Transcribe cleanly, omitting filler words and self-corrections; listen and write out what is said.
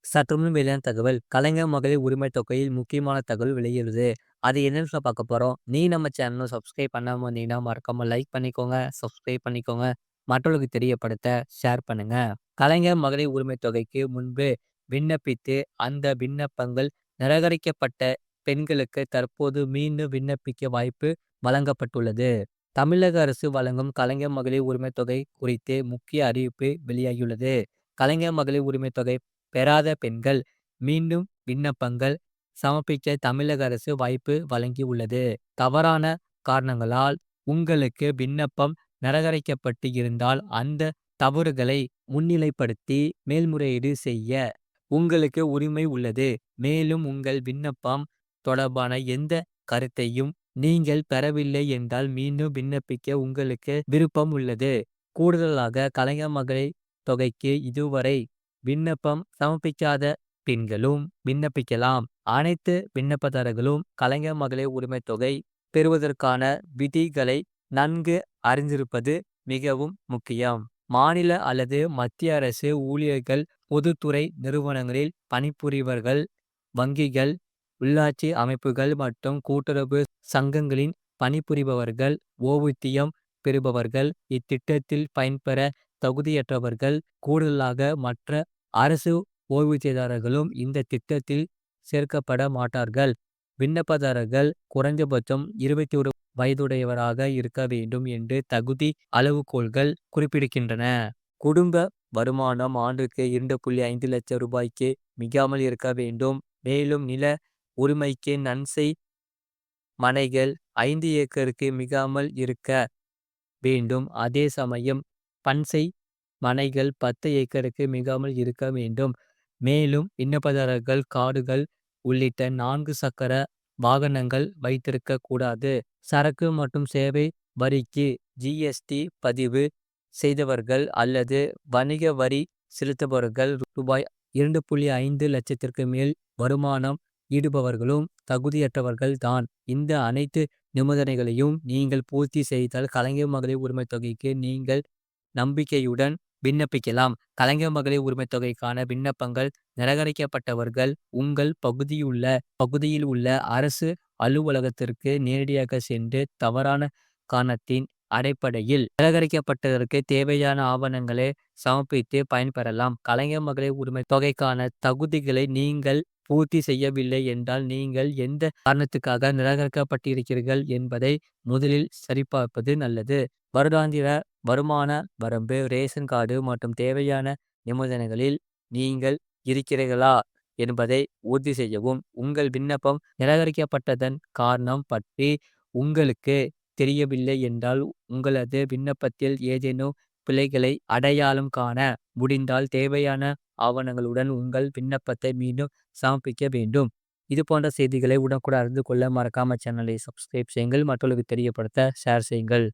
சற்றுமுன் வெளியான தகவல். கலைஞர் மகளிர் உரிமை தொகையில் முக்கியமான தகவல் வெளியிடுது. அது என்னன்னு பார்க்க போறோம். நீ நம்ம சேனலும் சப்ஸ்கிரைப் பண்ணாம வந்தீங்கன்னா, மறக்காம லைக் பண்ணிக்கோங்க, சப்ஸ்கிரைப் பண்ணிக்கோங்க. மற்றவர்களுக்கு தெரியப்படுத்த ஷேர் பண்ணுங்க. கலைஞர் மகளிர் உரிமை தொகைக்கு முன்பு விண்ணப்பித்து, அந்த விண்ணப்பங்கள் நிராகரிக்கப்பட்ட பெண்களுக்கு தற்போது மீண்டும் விண்ணப்பிக்க வாய்ப்பு வழங்கப்பட்டுள்ளது. தமிழக அரசு வழங்கும் கலைஞர் மகளிர் உரிமை தொகை குறித்து முக்கிய அறிவிப்பு வெளியாகியுள்ளது. கலைஞர் மகளிர் உரிமை தொகை பெறாத பெண்கள் மீண்டும் விண்ணப்பங்கள் சமர்ப்பிக்க தமிழக அரசு வாய்ப்பு வழங்கியுள்ளது. தவறான காரணங்களால் உங்களுக்கு விண்ணப்பம் நிராகரிக்கப்பட்டு இருந்தால் அந்த தவறுகளை முன்னிலைப்படுத்தி மேல்முறையீடு செய்ய உங்களுக்கு உரிமை உள்ளது. மேலும் உங்கள் விண்ணப்பம் தொடர்பான எந்த கருத்தையும் நீங்கள் பெறவில்லை என்றால் மீண்டும் விண்ணப்பிக்க உங்களுக்கு விருப்பம் உள்ளது. கூடுதலாக கலைஞர் மகளிர் தொகைக்கு இதுவரை விண்ணப்பம் சமர்ப்பிக்காத பெண்களும் விண்ணப்பிக்கலாம். அனைத்து விண்ணப்பதாரர்களும் கலைஞர் மகளிர் உரிமை தொகை பெறுவதற்கான விதிகளை நன்கு அறிந்திருப்பது மிகவும் முக்கியம். மாநில அல்லது மத்திய அரசு ஊழியர்கள், பொதுத்துறை நிறுவனங்களில் பணிபுரிவர்கள், வங்கிகள், உள்ளாட்சி அமைப்புகள் மற்றும் கூட்டுறவு சங்கங்களின் பணிபுரிபவர்கள், ஓய்வூதியம் பெறுபவர்கள், இத்திட்டத்தில் பயன்பெற தகுதியற்றவர்கள். கூடுதலாக மற்ற அரசு ஓய்வூதியதாரர்களும் இந்த திட்டத்தில் சேர்க்கப்பட மாட்டார்கள். விண்ணப்பதாரர்கள் குறைந்தபட்சம் 21 வயதுடையவராக இருக்க வேண்டும் என்று தகுதி அளவுகோல்கள் குறிப்பிடுகின்றன. குடும்ப வருமானம் ஆண்டுக்கு 2.5 லட்சம் ரூபாய்க்கு மிகாமல் இருக்க வேண்டும். மேலும் நில உரிமைக்கு நன்செய் மனைகள் 5 ஏக்கருக்கு மிகாமல் இருக்க வேண்டும். அதே சமயம் பன்செய் மனைகள் 10 ஏக்கருக்கு மிகாமல் இருக்க வேண்டும். மேலும் விண்ணப்பதாரர்கள் கார்கள் உள்ளிட்ட 4 சக்கர வாகனங்கள் வைத்திருக்க கூடாது. சரக்கு மற்றும் சேவை வரிக்கு ஜிஎஸ்டி பதிவு செய்தவர்கள் அல்லது வணிக வரி செலுத்துபவர்கள் ரூபாய் 2.5 லட்சத்திற்கு மேல் வருமானம் ஈடுபவர்களும் தகுதியற்றவர்கள் தான். இந்த அனைத்து நிபந்தனைகளையும் நீங்கள் பூர்த்தி செய்தால் கலைஞர் மகளிர் உரிமை தொகைக்கு நீங்கள் நம்பிக்கையுடன் விண்ணப்பிக்கலாம். கலைஞர் மகளிர் உரிமை தொகைக்கான விண்ணப்பங்கள் நிராகரிக்கப்பட்டவர்கள் உங்கள் பகுதியில் உள்ள அரசு அலுவலகத்திற்கு நேரடியாக சென்று தவறான காரணத்தின் அடிப்படையில் நிராகரிக்கப்பட்டதற்கு தேவையான ஆவணங்களை சமர்ப்பித்து பயன்பெறலாம். கலைஞர் மகளிர் உரிமை தொகைக்கான தகுதிகளை நீங்கள் பூர்த்தி செய்யவில்லை என்றால் நீங்கள் எந்த காரணத்துக்காக நிராகரிக்கப்பட்டிருக்கிறீர்கள் என்பதை முதலில் சரிபார்ப்பது நல்லது. வருடாந்திர வருமான வரம்பு, ரேஷன் கார்டு மற்றும் தேவையான நிபந்தனைகளில் நீங்கள் இருக்கிறீர்களா என்பதை உறுதி செய்யவும். உங்கள் விண்ணப்பம் நிராகரிக்கப்பட்டதன் காரணம் பற்றி உங்களுக்கு தெரியவில்லை என்றால் உங்களது விண்ணப்பத்தில் ஏதேனும் பிழைகளை அடையாளம் காண முடிந்தால் தேவையான ஆவணங்களுடன் உங்கள் விண்ணப்பத்தை மீண்டும் சமர்ப்பிக்க வேண்டும். இது போன்ற செய்திகளை உடனுக்குடன் அறிந்து கொள்ள மறக்காம சேனலை சப்ஸ்கிரைப் செய்யுங்கள். மற்றவர்களுக்கு தெரியப்படுத்த ஷேர் செய்யுங்கள்.